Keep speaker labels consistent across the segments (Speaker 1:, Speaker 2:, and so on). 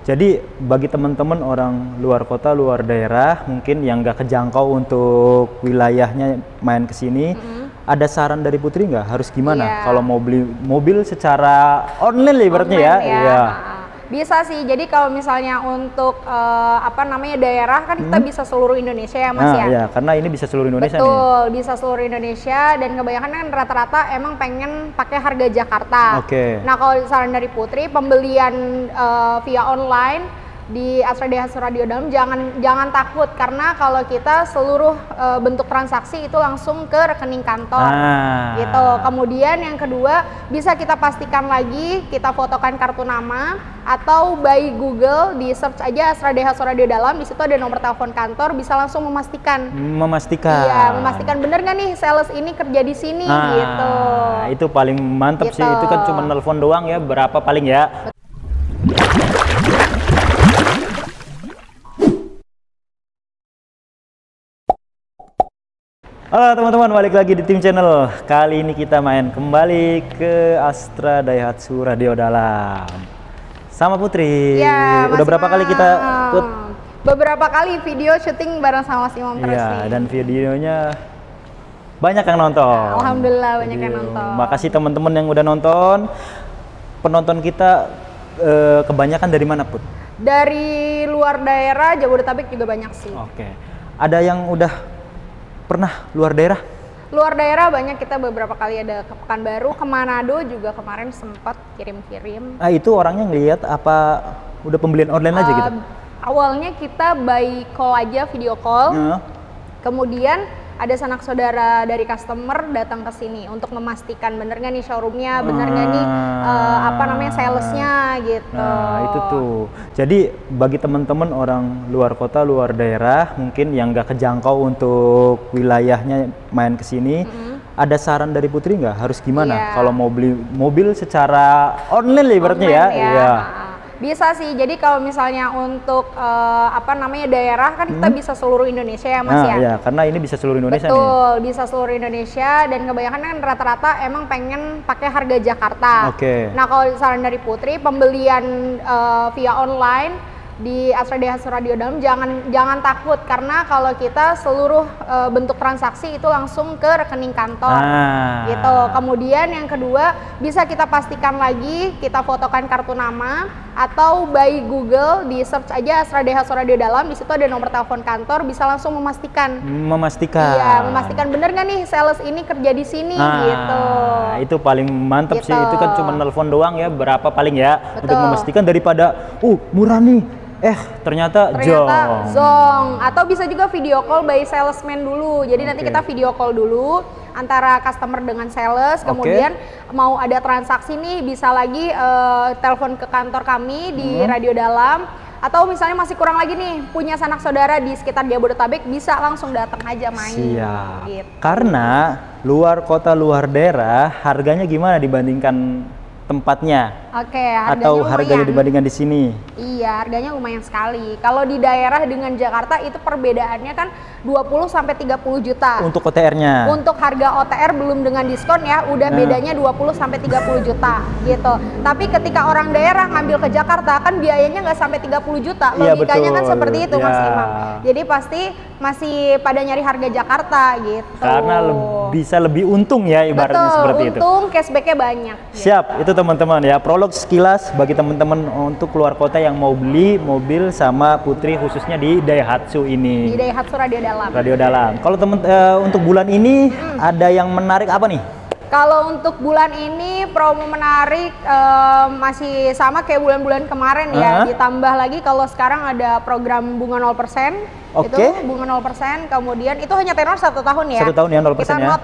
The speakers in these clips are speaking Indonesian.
Speaker 1: Jadi bagi teman-teman orang luar kota, luar daerah, mungkin yang nggak kejangkau untuk wilayahnya main ke sini, ada saran dari Putri nggak? Harus gimana?
Speaker 2: Iya.
Speaker 1: Kalau mau beli mobil secara online lah ibaratnya ya?
Speaker 2: Online ya.
Speaker 1: Iya.
Speaker 2: Bisa sih. Jadi kalau misalnya untuk daerah kan kita bisa seluruh Indonesia ya Mas ya.
Speaker 1: Iya, karena ini bisa seluruh Indonesia nih.
Speaker 2: Betul, bisa seluruh Indonesia dan kebanyakan kan rata-rata emang pengen pakai harga Jakarta.
Speaker 1: Oke.
Speaker 2: Nah, kalau saran dari Putri, pembelian via online di Astra Daihatsu Radio Dalam jangan takut, karena kalau kita seluruh bentuk transaksi itu langsung ke rekening kantor gitu. Kemudian yang kedua, bisa kita pastikan lagi, kita fotokan kartu nama atau by Google, di search aja Astra Daihatsu Radio Dalam, di situ ada nomor telepon kantor, bisa langsung memastikan. Iya, memastikan bener nggak nih sales ini kerja di sini gitu.
Speaker 1: Itu paling mantep sih, itu kan cuma nelpon doang ya, berapa paling ya. Halo teman-teman, balik lagi di Tim Channel. Kali ini kita main kembali ke Astra Daihatsu Radio Dalam sama Putri.
Speaker 2: Ya,
Speaker 1: udah berapa kali kita Put?
Speaker 2: Beberapa kali video syuting bareng sama Mas Imam terus nih.
Speaker 1: Dan videonya banyak yang nonton.
Speaker 2: Alhamdulillah banyak yang nonton.
Speaker 1: Makasih teman-teman yang udah nonton. Penonton kita kebanyakan dari mana, Put?
Speaker 2: Dari luar daerah, Jabodetabek juga banyak sih.
Speaker 1: Oke. Ada yang udah pernah luar daerah?
Speaker 2: Luar daerah banyak, kita beberapa kali ada ke Pekanbaru, ke Manado juga kemarin sempat kirim-kirim.
Speaker 1: Itu orangnya ngelihat apa udah pembelian online aja gitu?
Speaker 2: Awalnya kita by call aja, video call. Kemudian ada sanak saudara dari customer datang ke sini untuk memastikan bener nggak nih showroomnya, bener nggak nih salesnya gitu.
Speaker 1: Nah itu tuh. Jadi bagi teman-teman orang luar kota, luar daerah, mungkin yang nggak kejangkau untuk wilayahnya main ke sini, ada saran dari Putri nggak? Harus gimana? Kalau mau beli mobil secara online lah ibaratnya ya? Iya.
Speaker 2: Bisa sih. Jadi kalau misalnya untuk daerah kan kita bisa seluruh Indonesia ya Mas ya.
Speaker 1: Iya, karena ini bisa seluruh Indonesia.
Speaker 2: Betul, bisa seluruh Indonesia dan kebanyakan kan rata-rata emang pengen pakai harga Jakarta. Nah, kalau saran dari Putri, pembelian via online di Astra Daihatsu Radio Dalam jangan takut, karena kalau kita seluruh bentuk transaksi itu langsung ke rekening kantor gitu. Kemudian yang kedua, bisa kita pastikan lagi, kita fotokan kartu nama atau by Google, di search aja Astra Daihatsu Radio Dalam, di situ ada nomor telepon kantor, bisa langsung memastikan. Iya, memastikan bener nggak nih sales ini kerja di sini gitu.
Speaker 1: Itu paling mantep sih, itu kan cuma nelpon doang ya, berapa paling ya. Untuk memastikan daripada murah nih, ternyata
Speaker 2: zong. Atau bisa juga video call by salesman dulu. Jadi nanti kita video call dulu antara customer dengan sales. Kemudian mau ada transaksi nih, bisa lagi telepon ke kantor kami di Radio Dalam. Atau misalnya masih kurang lagi nih, punya sanak saudara di sekitar Jabodetabek, bisa langsung datang aja main.
Speaker 1: Siap.
Speaker 2: Gitu.
Speaker 1: Karena luar kota, luar daerah, harganya gimana dibandingkan tempatnya? Atau harganya dibandingkan di sini?
Speaker 2: Iya, harganya lumayan sekali. Kalau di daerah dengan Jakarta itu perbedaannya kan 20 sampai 30 juta.
Speaker 1: Untuk OTR-nya.
Speaker 2: Untuk harga OTR belum dengan diskon ya, udah bedanya 20 sampai 30 juta gitu. Tapi ketika orang daerah ngambil ke Jakarta kan biayanya nggak sampai 30 juta. Logikanya kan seperti itu Mas Imam. Jadi pasti masih pada nyari harga Jakarta gitu.
Speaker 1: Karena bisa lebih untung ya, ibaratnya seperti itu.
Speaker 2: Untung, cashback-nya banyak.
Speaker 1: Siap, itu teman-teman ya. Prolog sekilas bagi teman-teman untuk keluar kota yang mau beli mobil sama Putri, khususnya di Daihatsu ini.
Speaker 2: Di Daihatsu Radio Dalam.
Speaker 1: Kalau untuk bulan ini ada yang menarik apa nih?
Speaker 2: Kalau untuk bulan ini promo menarik masih sama kayak bulan-bulan kemarin ya. Ditambah lagi kalau sekarang ada program bunga 0%. Itu bunga 0%, kemudian itu hanya tenor 1 tahun ya.
Speaker 1: 1 tahun ya 0%
Speaker 2: kita
Speaker 1: ya.
Speaker 2: not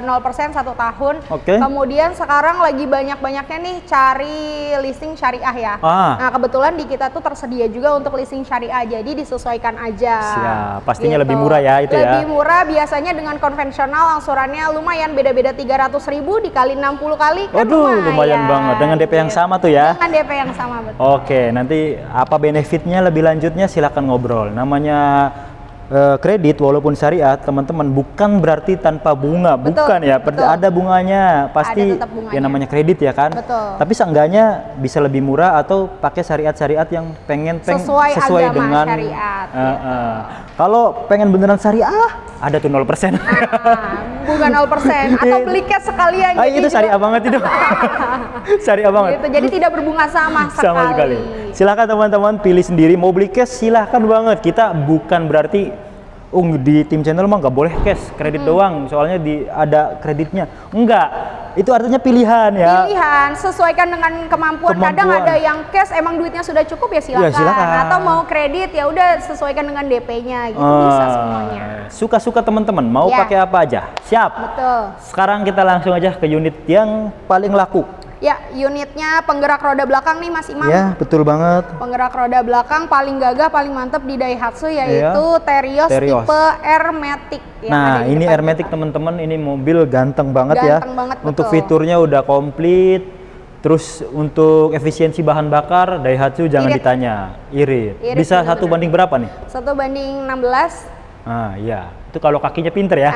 Speaker 2: 0% 1 tahun. Kemudian sekarang lagi banyak-banyaknya nih cari leasing syariah ya. Nah kebetulan di kita tuh tersedia juga untuk leasing syariah, jadi disesuaikan aja.
Speaker 1: Siap, pastinya lebih murah ya itu ya.
Speaker 2: Lebih murah, biasanya dengan konvensional angsurannya lumayan, beda-beda 300.000 dikali 60 kali kan.
Speaker 1: Waduh, lumayan banget dengan DP yang sama tuh ya.
Speaker 2: Dengan DP yang sama, betul.
Speaker 1: Oke, nanti apa benefitnya lebih lanjutnya silakan ngobrol. Namanya kredit walaupun syariah, teman-teman, bukan berarti tanpa bunga. Betul, bukan ya, betul. Ada bunganya pasti, ada bunganya. Ya namanya kredit ya kan. Betul. Tapi seenggaknya bisa lebih murah atau pakai syariat-syariat yang sesuai dengan syariat. Kalau pengen beneran syariah, ada tuh 0%.
Speaker 2: Bukan 0%, atau beli cash sekalian.
Speaker 1: Itu syariah banget itu. Syariah banget.
Speaker 2: Gitu, jadi tidak berbunga sama sekali.
Speaker 1: Silakan teman-teman pilih sendiri, mau beli cash silahkan banget. Kita bukan berarti di tim channel mah nggak boleh cash, kredit doang, soalnya ada kreditnya. Enggak, itu artinya pilihan ya. Pilihan,
Speaker 2: sesuaikan dengan kemampuan. Kadang ada yang cash emang duitnya sudah cukup ya silakan. Atau mau kredit ya udah sesuaikan dengan DP-nya gitu, bisa semuanya.
Speaker 1: Suka-suka teman-teman, mau pakai apa aja. Siap. Betul. Sekarang kita langsung aja ke unit yang paling laku.
Speaker 2: Ya, unitnya penggerak roda belakang nih Mas Imam.
Speaker 1: Ya, betul banget.
Speaker 2: Penggerak roda belakang paling gagah, paling mantep di Daihatsu yaitu Terios tipe R-Matic.
Speaker 1: Nah, ini R-Matic teman-teman, ini mobil ganteng banget ya. Ganteng banget, untuk fiturnya udah komplit. Terus untuk efisiensi bahan bakar, Daihatsu jangan ditanya, irit. Bisa 1 banding berapa nih?
Speaker 2: 1 banding 16.
Speaker 1: Ah, iya. Itu kalau kakinya pinter ya.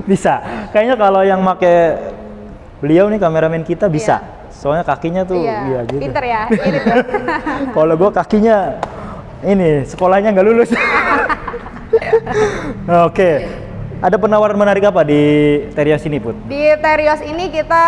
Speaker 1: Bisa. Kayaknya kalau yang make beliau nih kameramen kita bisa, soalnya kakinya tuh gitu.
Speaker 2: Pinter ya.
Speaker 1: Kalau gue kakinya ini sekolahnya nggak lulus. Oke. Ada penawaran menarik apa di Terios ini, Put?
Speaker 2: Di Terios ini kita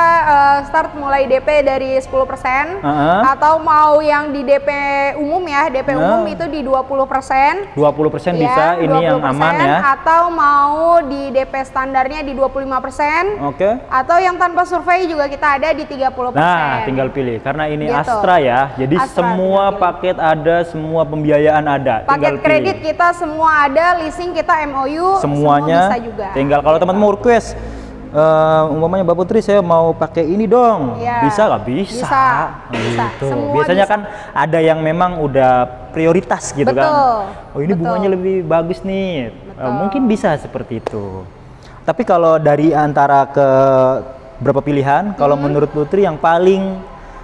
Speaker 2: start mulai DP dari 10%, atau mau yang di DP umum ya, DP umum itu di 20%.
Speaker 1: 20% bisa, ini yang aman ya.
Speaker 2: Atau mau di DP standarnya di 25%.
Speaker 1: Oke.
Speaker 2: Atau yang tanpa survei juga kita ada di 30%.
Speaker 1: Nah, tinggal pilih. Karena ini gitu. Astra ya, jadi Astra, semua paket ada, semua pembiayaan ada.
Speaker 2: Paket kredit kita semua ada, leasing kita MOU,
Speaker 1: semuanya
Speaker 2: semua bisa juga.
Speaker 1: Tinggal kalau teman mau request, umpamanya Mbak Putri saya mau pakai ini dong, bisa nggak? Bisa. Gitu. Biasanya bisa. Kan ada yang memang udah prioritas gitu. Betul. Kan. Oh ini bunganya lebih bagus nih, mungkin bisa seperti itu. Tapi kalau dari antara ke berapa pilihan, kalau menurut Putri yang paling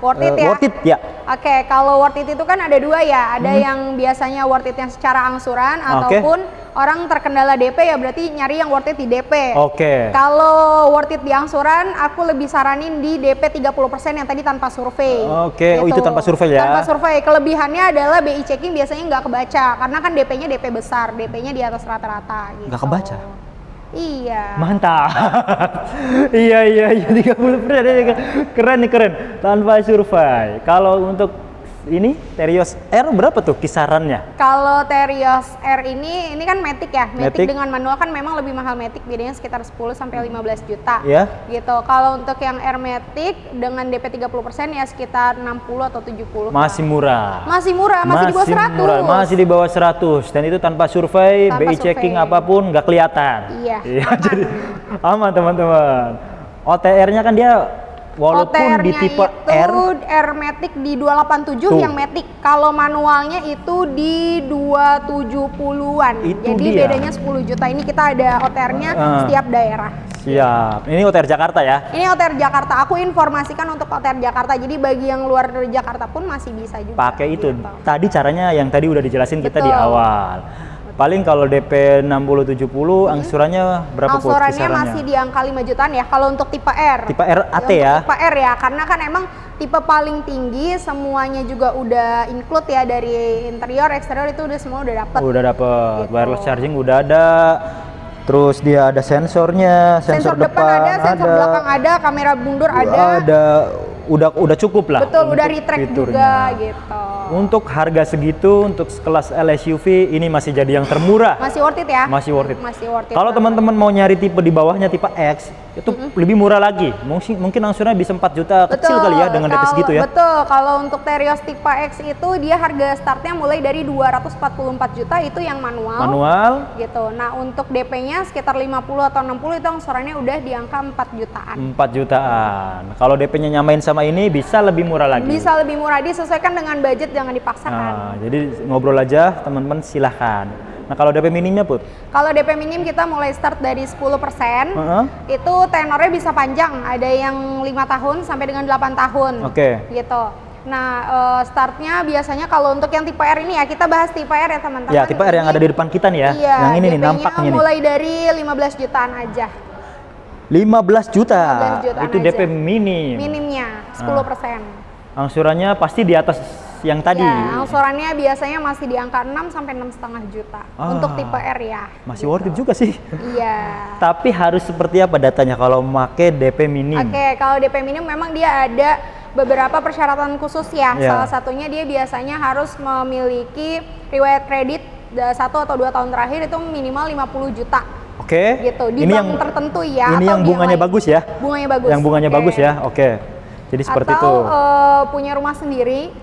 Speaker 2: worth it ya?
Speaker 1: Worth it ya.
Speaker 2: Oke, kalau worth it itu kan ada dua ya. Ada yang biasanya worth it yang secara angsuran, ataupun orang terkendala DP ya berarti nyari yang worth it di DP.
Speaker 1: Oke.
Speaker 2: Kalau worth it di angsuran, aku lebih saranin di DP 30% yang tadi tanpa survei.
Speaker 1: Oke, gitu. Oh itu tanpa survei ya? Tanpa
Speaker 2: survei. Kelebihannya adalah BI checking biasanya nggak kebaca, karena kan DP-nya DP besar, DP-nya di atas rata-rata gitu.
Speaker 1: Nggak kebaca?
Speaker 2: Iya.
Speaker 1: Mantap. iya 30%. Keren. Tanpa survei. Kalau untuk ini Terios R berapa tuh kisarannya?
Speaker 2: Kalau Terios R ini kan Matic ya. Matic dengan manual kan memang lebih mahal Matic, bedanya sekitar 10 sampai 15 juta. Ya. Gitu. Kalau untuk yang R Matic dengan DP 30% ya sekitar 60 atau 70.
Speaker 1: Masih murah.
Speaker 2: Masih di bawah 100.
Speaker 1: Masih di bawah 100 dan itu tanpa survei, BI checking apapun nggak kelihatan.
Speaker 2: Iya.
Speaker 1: Jadi aman teman-teman. OTR-nya kan dia walaupun di tipe
Speaker 2: R Matic di 287 yang Matic. Kalau manualnya itu di 270-an. Jadi bedanya 10 juta. Ini kita ada OTR-nya setiap daerah.
Speaker 1: Siap. Ini OTR Jakarta ya?
Speaker 2: Ini OTR Jakarta. Aku informasikan untuk OTR Jakarta. Jadi bagi yang luar dari Jakarta pun masih bisa juga.
Speaker 1: Pakai itu. Gitu. Tadi caranya yang tadi udah dijelasin kita di awal. Paling kalau DP 60-70 angsurannya berapa?
Speaker 2: Angsurannya masih di angka 5 jutaan ya kalau untuk tipe R.
Speaker 1: Tipe R AT ya?
Speaker 2: Tipe R ya, karena kan emang tipe paling tinggi semuanya juga udah include ya, dari interior, eksterior itu udah semua udah dapet. Udah
Speaker 1: dapet, gitu. Wireless charging udah ada. Terus dia ada sensornya, sensor depan ada,
Speaker 2: sensor belakang ada, kamera mundur ada.
Speaker 1: Udah cukup lah.
Speaker 2: Betul, udah retract juga gitu.
Speaker 1: Untuk harga segitu, untuk kelas LSUV ini masih jadi yang termurah.
Speaker 2: Masih worth it ya?
Speaker 1: Masih worth it. Kalau teman-teman mau nyari tipe di bawahnya tipe X, itu lebih murah lagi. Mungkin angsurannya bisa 4 juta kecil kali ya dengan DP segitu ya.
Speaker 2: Betul, kalau untuk Terios tipe X itu dia harga startnya mulai dari 244 juta itu yang manual. Gitu. Nah untuk DP-nya sekitar 50 atau 60 itu angsurannya udah di angka 4 jutaan. 4
Speaker 1: jutaan. Kalau DP-nya nyamain sama ini bisa lebih murah lagi.
Speaker 2: Bisa lebih murah, disesuaikan dengan budget, jangan dipaksakan.
Speaker 1: Jadi ngobrol aja teman-teman, silahkan. Nah kalau DP minimnya Put?
Speaker 2: Kalau DP minim kita mulai start dari 10%, itu tenornya bisa panjang, ada yang 5 tahun sampai dengan 8 tahun.
Speaker 1: Oke.
Speaker 2: Gitu. Nah, startnya biasanya kalau untuk yang tipe R ini ya, kita bahas tipe R ya teman-teman.
Speaker 1: Ya, tipe R yang ada di depan kita nih ya.
Speaker 2: Iya,
Speaker 1: yang ini nih nampaknya nih.
Speaker 2: Mulai dari 15 jutaan aja.
Speaker 1: 15 juta.
Speaker 2: 15 jutaan
Speaker 1: itu DP
Speaker 2: aja.
Speaker 1: minim.
Speaker 2: Minimnya 10%.
Speaker 1: Angsurannya pasti di atas yang tadi.
Speaker 2: Ya, angsurannya biasanya masih di angka 6 sampai 6,5 juta untuk tipe R ya.
Speaker 1: Masih worth it juga sih.
Speaker 2: Iya.
Speaker 1: Tapi harus seperti apa datanya kalau pakai DP minim?
Speaker 2: Oke, kalau DP minim memang dia ada beberapa persyaratan khusus ya.
Speaker 1: Yeah.
Speaker 2: Salah satunya dia biasanya harus memiliki riwayat kredit 1 atau 2 tahun terakhir itu minimal 50 juta.
Speaker 1: Oke.
Speaker 2: Gitu. Di
Speaker 1: ini
Speaker 2: bank
Speaker 1: yang
Speaker 2: tertentu ya.
Speaker 1: Ini yang bunganya bagus ya?
Speaker 2: Bunganya bagus.
Speaker 1: Yang bunganya bagus ya. Oke. Jadi seperti itu.
Speaker 2: Atau punya rumah sendiri,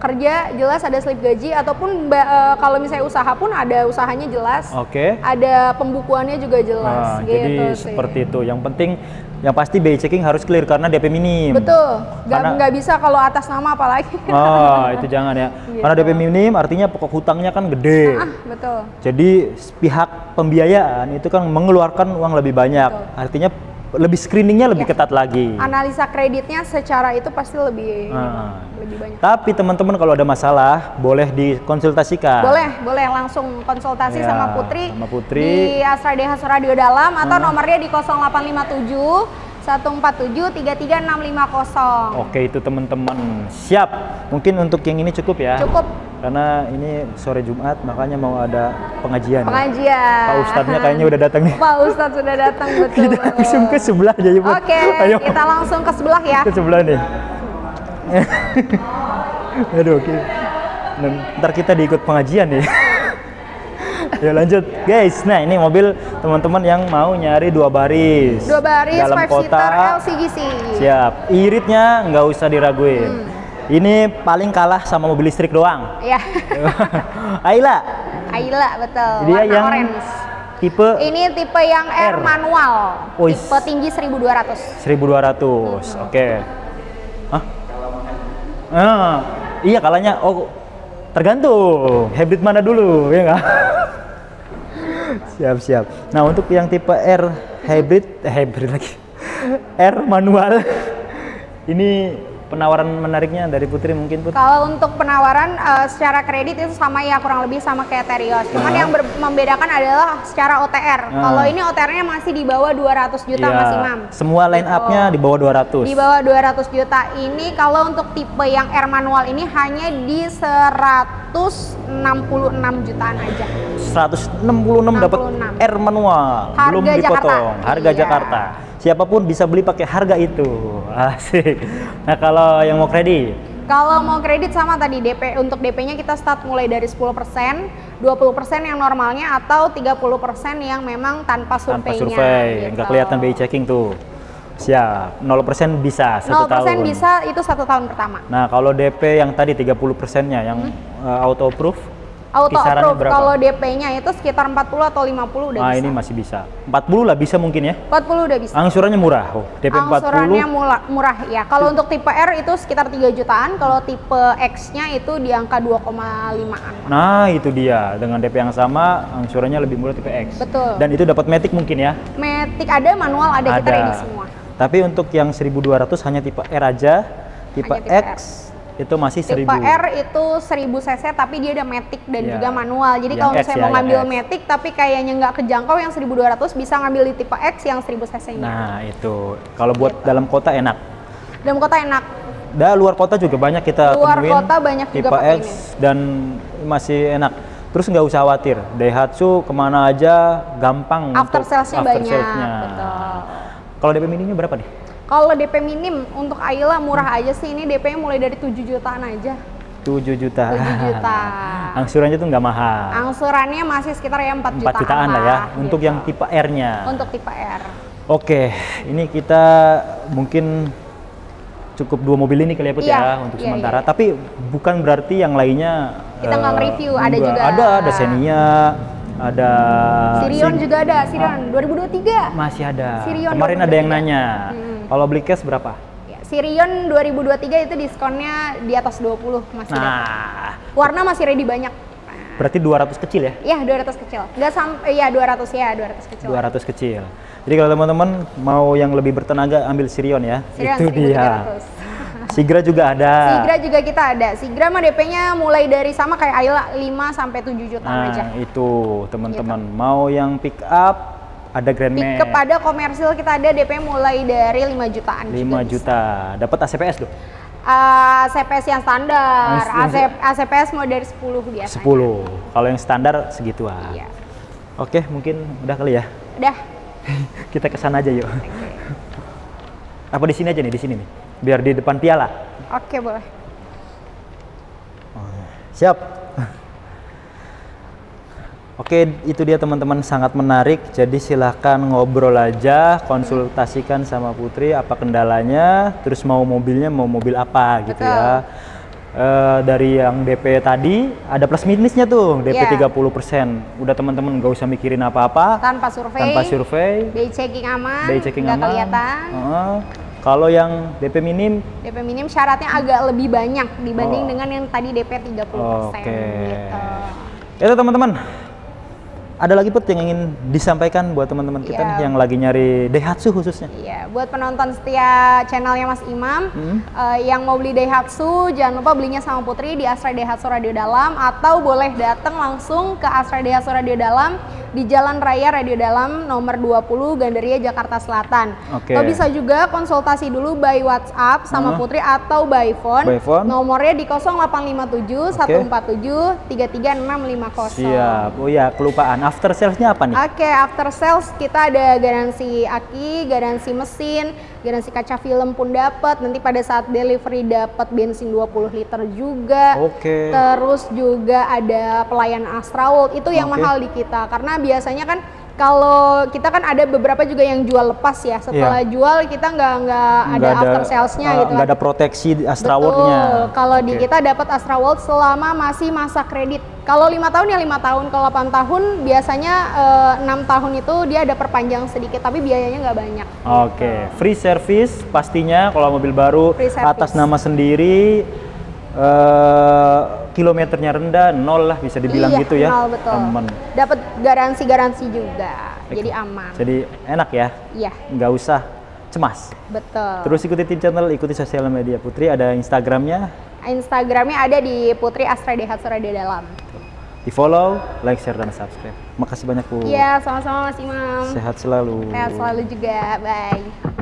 Speaker 2: kerja jelas ada slip gaji, ataupun kalau misalnya usaha pun ada usahanya jelas.
Speaker 1: Oke.
Speaker 2: Ada pembukuannya juga jelas. Gitu
Speaker 1: jadi
Speaker 2: sih.
Speaker 1: seperti itu. Yang penting, yang pasti BI checking harus clear karena DP minim.
Speaker 2: Betul. Nggak bisa kalau atas nama apalagi.
Speaker 1: Oh, itu jangan ya. Gitu. Karena DP minim artinya pokok hutangnya kan gede.
Speaker 2: Betul.
Speaker 1: Jadi pihak pembiayaan itu kan mengeluarkan uang lebih banyak. Betul. Artinya lebih screeningnya lebih ketat lagi.
Speaker 2: Analisa kreditnya secara itu pasti lebih banyak.
Speaker 1: Tapi teman-teman kalau ada masalah boleh dikonsultasikan.
Speaker 2: Boleh langsung konsultasi sama Putri di Astra DH Radio Dalam atau nomornya di 0857 147 33650.
Speaker 1: Oke, itu teman-teman. Siap. Mungkin untuk yang ini cukup ya.
Speaker 2: Cukup.
Speaker 1: Karena ini sore Jumat, makanya mau ada pengajian.
Speaker 2: Pengajian.
Speaker 1: Ya. Pak Ustadznya kayaknya udah datang nih.
Speaker 2: Pak Ustadz sudah datang, betul.
Speaker 1: Kita langsung ke sebelah aja, Ibu.
Speaker 2: Oke, kita langsung ke sebelah ya.
Speaker 1: Ke sebelah nih. Aduh, oke. Ntar kita diikut pengajian nih. Ya lanjut guys. Nah, ini mobil teman-teman yang mau nyari 2 baris.
Speaker 2: 2 baris
Speaker 1: dalam
Speaker 2: 5
Speaker 1: kota
Speaker 2: seater LCGC.
Speaker 1: Siap. Iritnya nggak usah diraguin. Ini paling kalah sama mobil listrik doang.
Speaker 2: Iya.
Speaker 1: Ayla,
Speaker 2: betul.
Speaker 1: Dia
Speaker 2: warna
Speaker 1: yang
Speaker 2: orange.
Speaker 1: Tipe
Speaker 2: ini tipe yang R manual. Tipe tinggi 1200.
Speaker 1: 1200. Oke. Hah? Iya kalahnya. Oh, tergantung hybrid mana dulu, ya nggak? Siap. Nah, untuk yang tipe R hybrid lagi. R manual. Ini penawaran menariknya dari Putri mungkin, Put?
Speaker 2: Kalau untuk penawaran secara kredit itu sama ya, kurang lebih sama kayak Terios. Cuman yang membedakan adalah secara OTR. Kalau ini OTR-nya masih di bawah 200 juta Mas Imam.
Speaker 1: Semua line up-nya di bawah 200.
Speaker 2: Di bawah 200 juta. Ini kalau untuk tipe yang R manual ini hanya di 166 jutaan aja.
Speaker 1: 166 dapat R manual.
Speaker 2: Harga
Speaker 1: belum dipotong.
Speaker 2: Jakarta.
Speaker 1: Harga Jakarta. Siapapun bisa beli pakai harga itu. Asik. Nah, kalau yang mau kredit?
Speaker 2: Kalau mau kredit sama tadi DP, untuk DP-nya kita start mulai dari 10%, 20% yang normalnya, atau 30% yang memang tanpa surveinya.
Speaker 1: Tanpa survei,
Speaker 2: gitu.
Speaker 1: nggak kelihatan BI checking tuh. Siap, 0% bisa 1 tahun.
Speaker 2: 0% bisa, itu 1 tahun pertama.
Speaker 1: Nah, kalau DP yang tadi 30%-nya yang auto approve,
Speaker 2: auto approve
Speaker 1: berapa?
Speaker 2: Kalau DP-nya itu sekitar 40 atau 50 udah bisa.
Speaker 1: Ini masih bisa. 40 lah bisa mungkin ya?
Speaker 2: 40 udah bisa.
Speaker 1: Angsurannya murah. DP 40.
Speaker 2: Angsurannya murah ya. Kalau untuk tipe R itu sekitar 3 jutaan, kalau tipe X-nya itu di angka 2,5-an.
Speaker 1: Nah, itu dia. Dengan DP yang sama, angsurannya lebih murah tipe X.
Speaker 2: Betul.
Speaker 1: Dan itu dapat matic mungkin ya?
Speaker 2: Matic ada, manual ada. Kita ready semua.
Speaker 1: Tapi untuk yang 1200 hanya tipe R aja. Tipe X itu masih 1000.
Speaker 2: Tipe R itu 1000 cc tapi dia ada matic dan juga manual. Jadi kalau misalnya mau ngambil matic tapi kayaknya nggak kejangkau yang 1200, bisa ngambil di tipe X yang 1000 cc-nya.
Speaker 1: Nah, itu. Kalau buat dalam kota enak.
Speaker 2: Dalam kota enak.
Speaker 1: Luar kota juga banyak kita
Speaker 2: luar
Speaker 1: temuin.
Speaker 2: Kota banyak
Speaker 1: tipe
Speaker 2: juga
Speaker 1: X ini. Dan masih enak. Terus nggak usah khawatir. Daihatsu kemana aja gampang.
Speaker 2: After sales-nya banyak.
Speaker 1: Betul. Kalau DP minimnya berapa nih?
Speaker 2: Kalau DP minim untuk Ayla murah aja sih, ini DP-nya mulai dari 7 jutaan aja.
Speaker 1: 7 juta.
Speaker 2: 7 juta.
Speaker 1: Angsurannya tuh nggak mahal.
Speaker 2: Angsurannya masih sekitar ya 4
Speaker 1: jutaan lah ya, untuk yang tipe R-nya.
Speaker 2: Untuk tipe R.
Speaker 1: Oke, ini kita mungkin cukup 2 mobil ini kali ya, Put, ya, untuk sementara. Tapi bukan berarti yang lainnya
Speaker 2: kita nggak review, ada juga.
Speaker 1: Ada Xenia, ada
Speaker 2: Sirion juga ada, Sirion 2023.
Speaker 1: Masih ada.
Speaker 2: Sirion
Speaker 1: Kemarin
Speaker 2: 2023.
Speaker 1: ada yang nanya. Kalau beli cash berapa?
Speaker 2: Ya, Sirion 2023 itu diskonnya di atas 20 masih dapat. Warna masih ready banyak.
Speaker 1: Berarti 200 kecil ya?
Speaker 2: Iya, 200 kecil. Nggak sampai ya 200 kecil.
Speaker 1: 200 kecil. Jadi kalau teman-teman mau yang lebih bertenaga ambil Sirion ya.
Speaker 2: Sirion,
Speaker 1: itu
Speaker 2: 1300.
Speaker 1: dia. Sigra juga ada.
Speaker 2: Sigra juga kita ada. Sigra mah DP-nya mulai dari sama kayak Ayla 5 sampai 7 jutaan aja.
Speaker 1: Itu teman-teman. Gitu. Mau yang pick up ada Grand Max.
Speaker 2: Pick up ada, komersil kita ada DP mulai dari 5 jutaan.
Speaker 1: 5 juta. Dapat ACPS tuh.
Speaker 2: ACPS yang standar, ACPS mau dari 10 biasanya.
Speaker 1: 10. Kalau yang standar segituan.
Speaker 2: Iya.
Speaker 1: Oke, mungkin udah kali ya.
Speaker 2: Udah.
Speaker 1: Kita ke sana aja yuk. Apa di sini aja nih, di sini nih. Biar di depan piala.
Speaker 2: Oke, boleh.
Speaker 1: Siap. Oke, itu dia teman-teman, sangat menarik. Jadi silahkan ngobrol aja, konsultasikan sama Putri apa kendalanya, terus mau mobilnya mau mobil apa gitu. Betul. Ya. Dari yang DP tadi ada plus minusnya tuh, DP 30%. Udah teman-teman gak usah mikirin apa-apa.
Speaker 2: Tanpa survei.
Speaker 1: Tanpa survei.
Speaker 2: Day checking aman.
Speaker 1: Day checking aman.
Speaker 2: Kelihatan.
Speaker 1: Kalau yang DP minim
Speaker 2: syaratnya agak lebih banyak dibanding dengan yang tadi DP 30%. Gitu.
Speaker 1: Itu teman-teman. Ada lagi Put yang ingin disampaikan buat teman-teman kita nih yang lagi nyari Daihatsu khususnya? Iya,
Speaker 2: buat penonton setia channelnya Mas Imam yang mau beli Daihatsu, jangan lupa belinya sama Putri di Astra Daihatsu Radio Dalam, atau boleh datang langsung ke Astra Daihatsu Radio Dalam di Jalan Raya Radio Dalam nomor 20 Gandaria Jakarta Selatan. Lo bisa juga konsultasi dulu by WhatsApp sama Putri atau by phone. Nomornya di 0857 147 33650.
Speaker 1: Siap. Oh ya, kelupaan. After sales-nya apa nih?
Speaker 2: Oke, after sales kita ada garansi aki, garansi mesin, garansi kaca film pun dapat. Nanti pada saat delivery dapat bensin 20 liter juga. Terus juga ada pelayan Astra World. Itu yang mahal di kita, karena biasanya kan kalau kita kan ada beberapa juga yang jual lepas ya. Setelah jual kita nggak ada after salesnya gitu.
Speaker 1: Nggak ada proteksi Astra World-nya.
Speaker 2: Kalau di kita dapat Astra World selama masih masa kredit. Kalau 5 tahun ya 5 tahun, kalau 8 tahun biasanya 6 tahun itu dia ada perpanjang sedikit, tapi biayanya nggak banyak.
Speaker 1: Free service pastinya kalau mobil baru atas nama sendiri. Kilometernya rendah, 0 lah bisa dibilang gitu ya.
Speaker 2: Teman. Dapat garansi juga, jadi aman.
Speaker 1: Jadi enak ya.
Speaker 2: Iya.
Speaker 1: Nggak usah cemas.
Speaker 2: Betul.
Speaker 1: Terus ikuti channel, ikuti sosial media Putri. Ada Instagramnya.
Speaker 2: Instagramnya ada di Putri Astra Daihatsu Radio Dalam.
Speaker 1: Di follow, like, share, dan subscribe. Makasih banyak Bu.
Speaker 2: Iya, sama-sama Mas Imam.
Speaker 1: Sehat selalu.
Speaker 2: Sehat selalu juga. Bye.